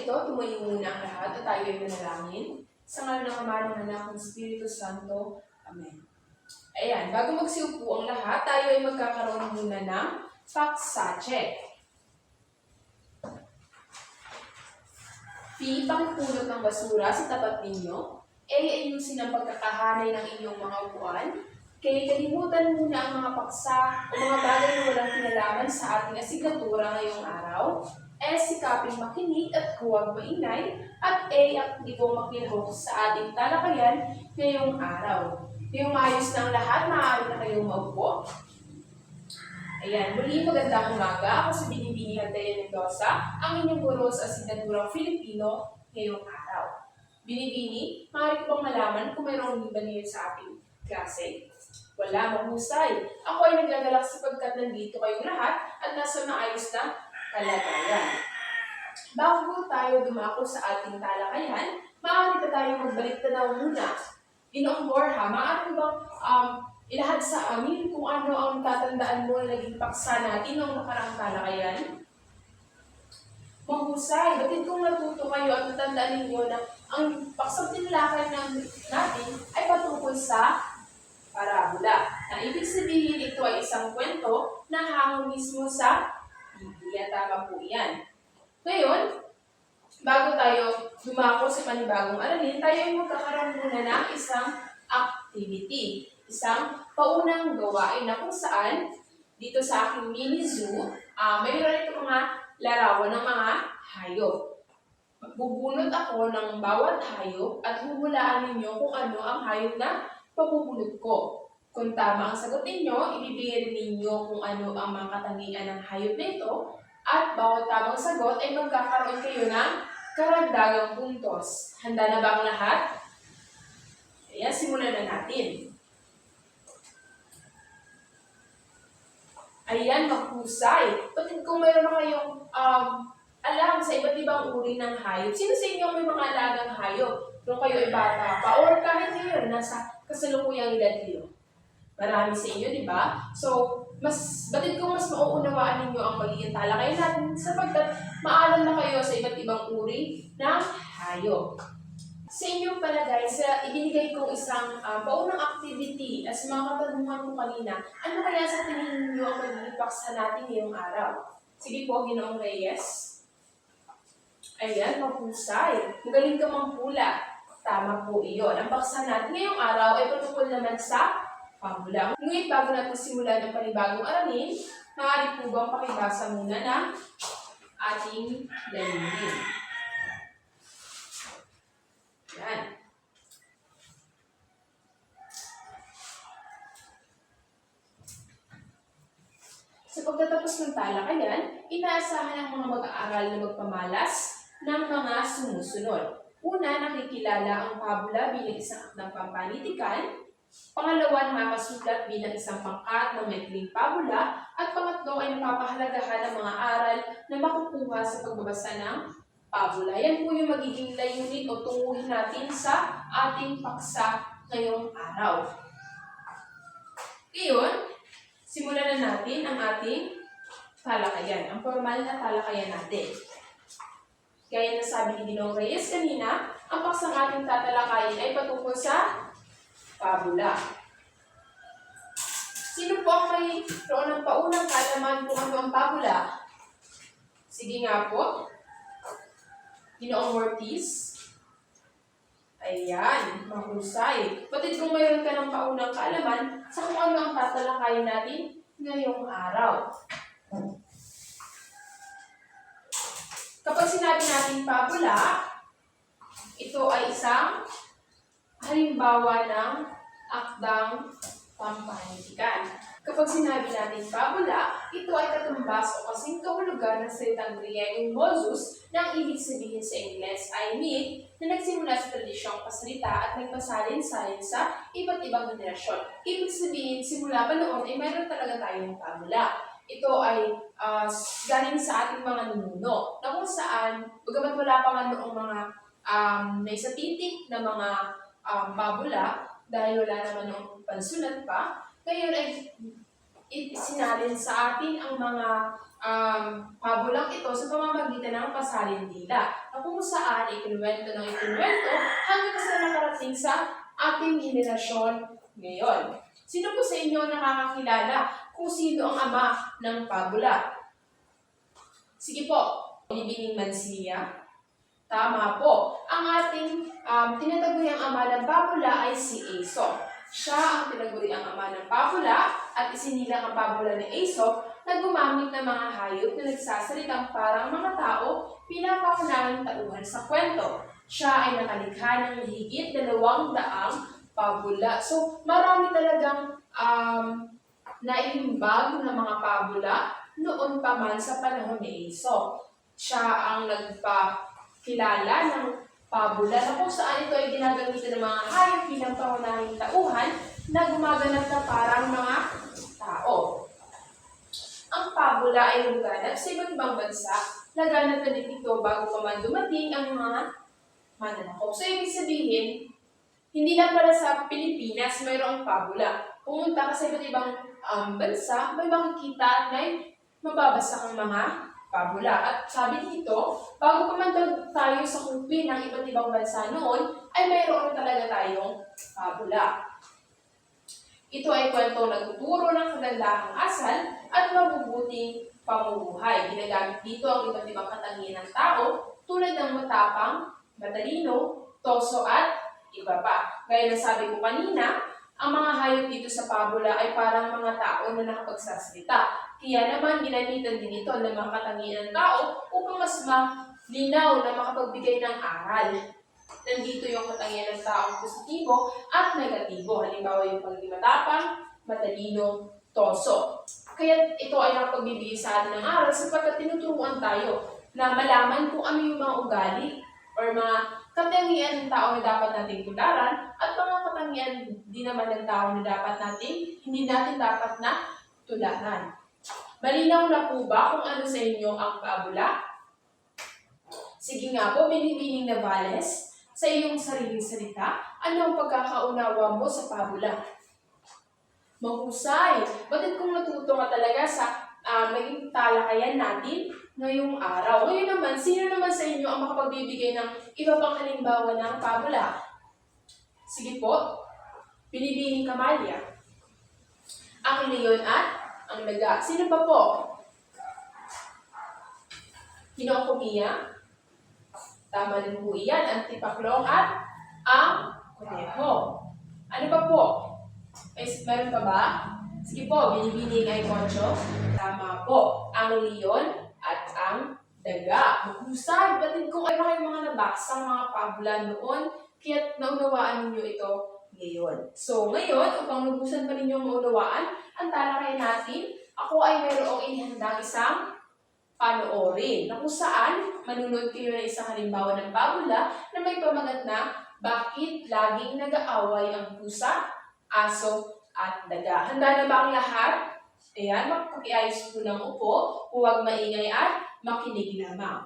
ito, tumayo muna ang lahat at tayo ay manalangin. Sa ngalan ng Ama, ng Anak, ng Espiritu Santo. Amen. Ayan, bago magsiupo ang lahat, tayo ay magkakaroon muna ng paksa check. P. Pakipulot ng basura sa tapat ninyo. A. Ayusin ang pagkakahanay ng inyong mga upuan. K. Kalimutan muna ang mga paksa o mga bagay na walang kinalaman sa ating asignatura ngayong araw. S. Sikaping makinig at huwag maingay. At A. Aktibong makilahok sa ating talakayan ngayong araw. Ngayong maayos na ang lahat, maaari na kayong maupo. Ayan, muli magandang umaga. Ako si Binibini Hadaya Mendoza, ang inyong guro sa asignaturang Filipino ngayong araw. Binibini, maaari ko bang malaman kung mayroong liban niyo sa ating klase? Wala, mahusay. Ako ay naglagalak sapagkat nandito kayong lahat at nasa maayos na kalagayan. Bago tayo dumako sa ating talakayan, maaari pa tayo magbalik tanaw muna. Ginoong Borja, maaari bang ilahad sa amin kung ano ang tatandaan mo na naging paksa natin noong nakaraang talakayan? Mahusay, batid kung natuto kayo at natandaan ninyo na ang paksang tinalakay natin ay patungkol sa parabola. Na ibig sabihin ito ay isang kwento na hango mismo sa Biblia. Tama po yan. Ngayon, bago tayo dumako sa panibagong aralin, tayo ay magkakaroon muna ng isang activity. Isang paunang gawain na kung saan dito sa aking mini zoo, mayroon ito mga larawan ng mga hayop. Magbubunot ako ng bawat hayop at huhulaan ninyo kung ano ang hayop na pabubunot ko. Kung tama ang sagot ninyo, ibibigay rin ninyo kung ano ang mga katangian ng hayop na ito at bawat tamang sagot ay magkakaroon kayo ng karagdagang puntos. Handa na ba ang lahat? Kaya simulan na natin. Ayan, mahusay. Batid kung mayroon na kayong alam sa iba't ibang uri ng hayop. Sino sa inyo may mga alagang hayop? Kung kayo ay bata pa or kahit ngayon, nasa kasalukuyang edad niyo. Marami sa inyo, di ba? So, batid kong mas mauunawaan ninyo ang magiging talakayan natin sapagkat maalam na kayo sa iba't ibang uri ng hayop. Sa inyong palagay, sa ibinigay kong isang paunang activity as mga katanungan ko kanina, ano kaya sa tingin niyo ang magiging paksa natin ngayong araw? Sige po, Ginoong Reyes. Ayan, mahusay. Magaling ka mampula. Tama po iyon. Ang paksa natin ngayong araw ay patungkol naman sa pabula. Ngunit bago natin simulan ang panibagong aralin, maaari po bang pakibasa muna ng ating layunin. Yan. Sa pagtatapos ng talakayan, inaasahan ang mga mag-aaral na magpamalas ng mga sumusunod. Una, nakikilala ang pabula bilang isang akdang pampanitikan. Pangalawa, nakakasulat bilang isang pangkat ng maikling pabula. At pangatlo ay napapahalagahan ang mga aral na makukuha sa pagbabasa ng pabula. Yan po yung magiging layunin o tunguhin natin sa ating paksa ngayong araw. Ngayon, simulan na natin ang ating talakayan, ang formal na talakayan natin. Gaya na sabi ni Ginoong Reyes kanina, ang paksang ating tatalakayin ay patungkol sa pabula. Sino po ang mayroon ng paunang kaalaman kung ano ang pabula? Sige nga po. Ginoong Ortiz. Ayan, mahusay. Batid kung mayroon ka ng paunang kaalaman sa kung ano ang tatalakayin natin ngayong araw. Kapag sinabi natin pabula, ito ay isang halimbawa ng akdang pampanitikan. Kapag sinabi natin pabula, ito ay katumbas o kasing kahulugan ng salitang Griegong mozus na ang ibig sabihin sa Ingles ay myth na nagsimula sa tradisyong pasalita at nagpasalin-salin sa iba't ibang henerasyon. Ibig sabihin, simula pa noon ay mayroon talaga tayong pabula. Ito ay galing sa ating mga ninuno na kung saan, bagamat wala pa nga noong mga naisatitik na mga pabula dahil wala naman noong pansulat pa, ngayon ay isinalin sa atin ang mga pabulang ito sa pamamagitan ng pasalindila na kung saan ikinuwento ng ikinuwento hanggang sa nakarating sa ating henerasyon ngayon. Sino po sa inyo nakakakilala kung sino ang ama ng pabula? Sige po, Binibining Mansilla. Tama po. Ang ating tinataguriang ama ng pabula ay si Aesop. Siya ang tinaguriang ama ng pabula at isinilang ang pabula ni Aesop na gumamit ng mga hayop na nagsasalitang parang mga tao pinapangunahing tauhan sa kwento. Siya ay nakalikha ng higit 200 pabula. So, marami talagang naimbag na mga pabula noon pa man sa panahon ni Aesop. Siya ang nagpakilala ng pabula na kung saan ito ay ginagamitan ng mga hayop bilang pangunahing tauhan na gumaganap na parang mga tao. Ang pabula ay luganap sa iba't ibang bansa. Laganap na din ito bago pa man dumating ang mga mananakop. So, ibig sabihin, hindi lang pala sa Pilipinas mayroong pabula. Pumunta ka sa iba't ibang bansa, may makikita na mababasa kang mga pabula. At sabi dito, bago pa man tayo sa kupi ng iba't ibang bansa noon, ay mayroon talaga tayong pabula. Ito ay kwento nagtuturo ng kagandahang asal at mabubuting pamumuhay. Ginagamit dito ang iba't ibang katangian ng tao tulad ng matapang, matalino, toso at iba pa. Gaya ng sabi ko kanina, ang mga hayop dito sa pabula ay parang mga tao na nakapagsasalita. Kaya naman ginamitan din ito ng mga katangian ng tao upang mas malinaw na makapagbigay ng aral. Nandito yung katangian ng taong positibo at negatibo. Halimbawa yung pagiging matapang, matalino, toso. Kaya ito ay nakapagbibigay sa atin ng aral sapagkat tinuturuan tayo na malaman kung ano yung mga ugali or mga katangian ng tao na dapat nating tularan at mga katangian din naman ng tao na dapat hindi natin dapat na tularan. Malinaw na po ba kung ano sa inyo ang pabula? Sige nga po, Binibining Navales, sa iyong sariling salita, ano ang pagkakaunawa mo sa pabula? Mahusay! Bakit kung natuto ka talaga sa naging talakayan natin ngayong araw? Ngayon naman, sino naman sa inyo ang makapagbibigay ng iba pang halimbawa ng pabula? Sige po, Binibining Camallia. Ang leon at ang daga. Sino pa po? Kinokopia. Tama din po iyan. Ang tipaklong at ang kuneho. Ano pa po? Meron pa ba? Sige po, Binibining ay Concho. Tama po. Ang leon at ang daga. Mahusay. Batid kung ano kayong mga nabasang mga pabula noon, kaya naunawaan ninyo ito ngayon. So, ngayon, upang lubusan pa ninyong maunawaan, ang talakayan natin, ako ay mayroong inihandang isang panoorin na kung saan manunood kayo ng isang halimbawa ng pabula na may pamagat na bakit laging nag-aaway ang pusa, aso, at daga. Handa na ba ang lahat? Ayan, magpakiayos po ng upo, huwag maingay at makinig lamang.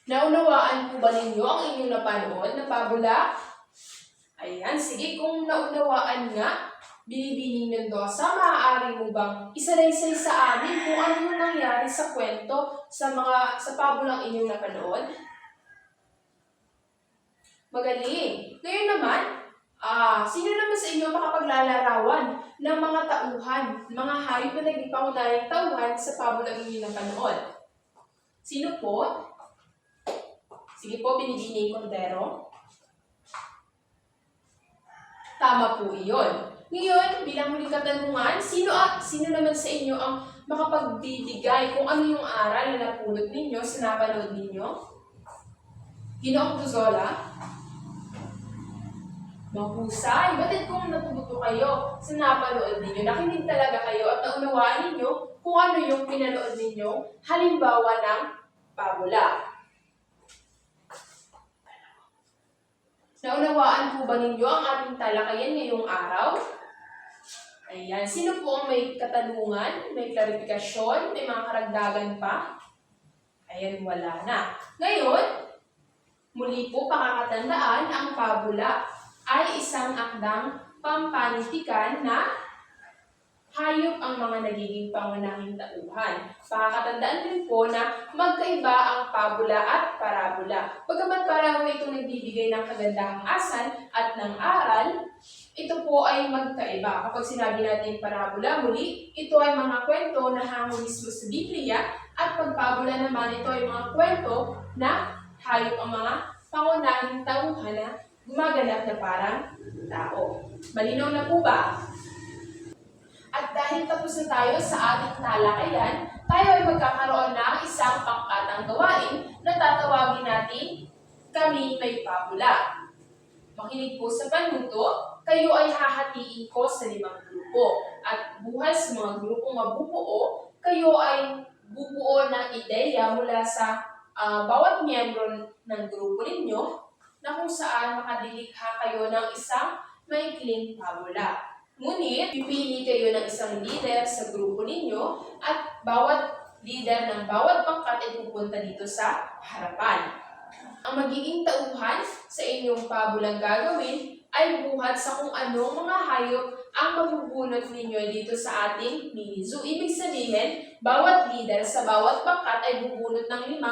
Naunawaan po ba ninyo ang inyong napanood na pabula? Ayan, sige, kung naunawaan nga, Binibining Mendoza, maaari mo bang isalaysay sa amin kung ano yung nangyari sa kwento sa pabulang inyong napanood? Magaling! Ngayon naman, sino naman sa inyo makapaglalarawan ng mga tauhan, mga hayop na naging pangunahing tauhan sa pabulang inyong napanood? Sino po? Sige po, Binibining Cordero. Tama po iyon. Ngayon, bilang huling katanungan, sino naman sa inyo ang makapagbibigay kung ano yung aral na napulot ninyo sa napanood ninyo? Ginoong Tuzola? Mahusay. Batid kung natututo kayo sa napanood ninyo, nakinig talaga kayo at naunawaan ninyo kung ano yung pinanood ninyo, halimbawa ng pabula. Naunawaan po ba ninyo ang ating talakayan ngayong araw? Ayan. Sino po ang may katanungan, may klarifikasyon, may mga karagdagan pa? Ayan, wala na. Ngayon, muli po pakakatandaan, ang pabula ay isang akdang pampanitikan na hayop ang mga nagiging pangunahing tauhan. Pakakatandaan din po na magkaiba ang pabula at parabola. Bagamat pareho itong nagbibigay ng kagandahang asal at ng aral, ito po ay magkaiba. Kapag sinabi natin parabola, muli, ito ay mga kwento na hango mismo sa Biblia, at pagpabula naman, ito ay mga kwento na hayop ang mga pangunahing tauhan na gumaganap na parang tao. Malinaw na po ba? At dahil tapos na tayo sa ating talakayan, tayo ay magkakaroon ng isang pangkatang gawain na tatawagin natin Kami May Pabula. Makinig po sa panuto, kayo ay hahatiin ko sa 5 grupo. At buhay sa mga grupong mabubuo, kayo ay bubuo ng ideya mula sa bawat miyembro ng grupo ninyo na kung saan makadilikha kayo ng isang maikling pabula. Ngunit, pipili kayo ng isang leader sa grupo ninyo at bawat leader ng bawat pangkat ay pupunta dito sa harapan. Ang magiging tauhan sa inyong pabulang gagawin ay buhat sa kung anong mga hayop ang mabubunot ninyo dito sa ating mini zoo. Ibig sabihin, bawat leader sa bawat pangkat ay bubunot ng 5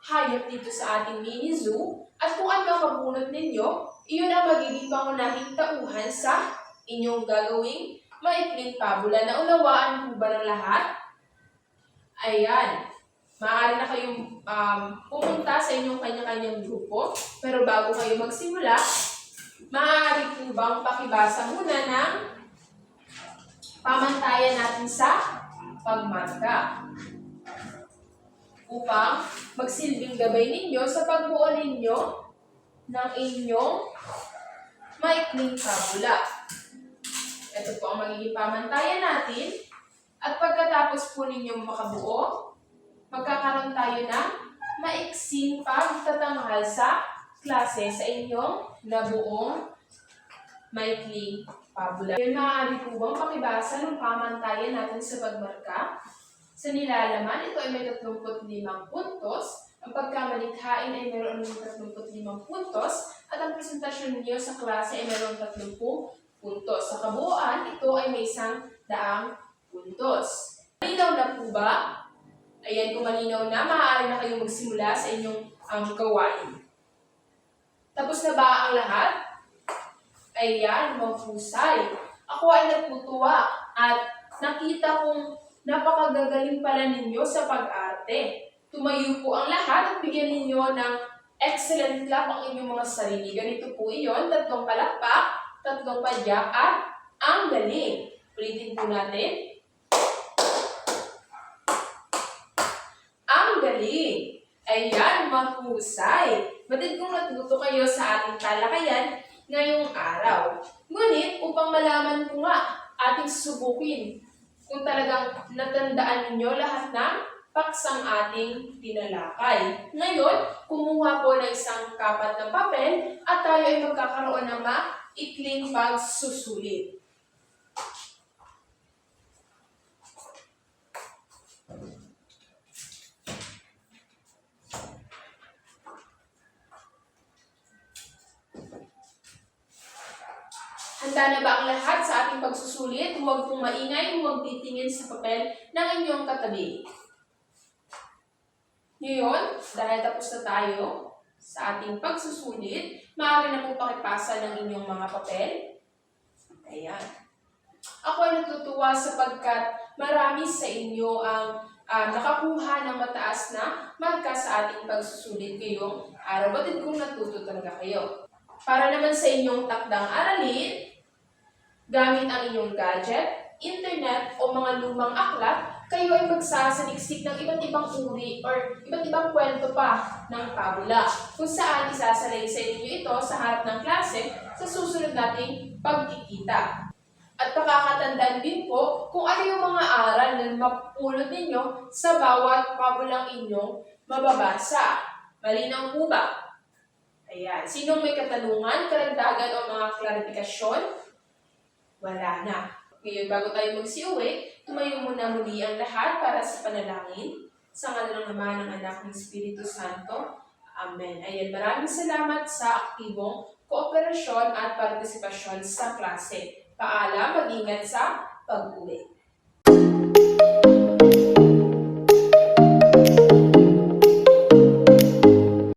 hayop dito sa ating mini zoo, at kung ano ang mabunot ninyo, iyon ang magiging pangunahing tauhan sa inyong gagawing maikling pabula. Naunawaan po ba ng lahat? Ayan. Maaari na kayong pumunta sa inyong kanya-kanyang grupo. Pero bago kayo magsimula, maaari po bang pakibasa muna ng pamantayan natin sa pagmarka upang magsilbing gabay ninyo sa pagbuo ninyo ng inyong maikling pabula. Ito po ang magiging pamantayan natin. At pagkatapos po ninyong makabuo, magkakaroon tayo ng maiksing pagtatanghal sa klase sa inyong nabuong maikling pabula. Ngayon, maaari po bang pakibasa ng pamantayan natin sa pagmarka? Sa nilalaman, ito ay may 35 puntos. Ang pagkamalikhain ay mayroon ng 35 puntos. At ang presentasyon niyo sa klase ay mayroon 30 puntos. Sa kabuuan, ito ay may 100 puntos. Malinaw na po ba? Ayan, kung malinaw na, maaari na kayong magsimula sa inyong gawain. Tapos na ba ang lahat? Ayan, mahusay. Ako ay natutuwa at nakita kong napakagagaling pala ninyo sa pag-arte. Tumayo po ang lahat at bigyan ninyo ng excellent clap ang inyong mga sarili. Ganito po iyon, 3 palakpak, 3 padyak, at ang galing. Ulitin po natin. Ang galing. Ayan, mahusay. Batid kong natuto kayo sa ating talakayan ngayong araw. Ngunit, upang malaman ko nga, ating subukin kung talagang natandaan ninyo lahat ng paksang ating tinalakay. Ngayon, kumuha po ng isang kapat ng papel at tayo ay magkakaroon ng maikling pagsusulit. Handa na ba ang lahat sa ating pagsusulit? Huwag pong maingay, huwag titingin sa papel ng inyong katabi. Ngayon, dahil tapos na tayo sa ating pagsusulit, maaari na po pakipasa ng inyong mga papel. Ayan. Ako ay natutuwa sapagkat marami sa inyo ang nakakuha ng mataas na marka sa ating pagsusulit ngayong araw. Batid kong natuto talaga kayo. Para naman sa inyong takdang aralin, gamit ang inyong gadget, internet, o mga lumang aklat, kayo ay magsasaliksik ng iba't ibang uri or iba't ibang kwento pa ng pabula, kung saan isasalay sa inyo ito sa harap ng klase sa susunod nating pagkikita. At pakakatandaan din po kung ano yung mga aral na mapulot ninyo sa bawat pabulang inyong mababasa. Malinaw po ba? Ayan. Sinong may katanungan, karagdagan o mga klarifikasyon? Wala na. Ngayon, bago tayo magsiuwi, tumayo muna muli ang lahat para sa panalangin. Sa ngalan ng Ama, ng Anak, ng Espiritu Santo. Amen. Ayan, maraming salamat sa aktibong kooperasyon at partisipasyon sa klase. Paalam, mag-ingat sa pag-uwi.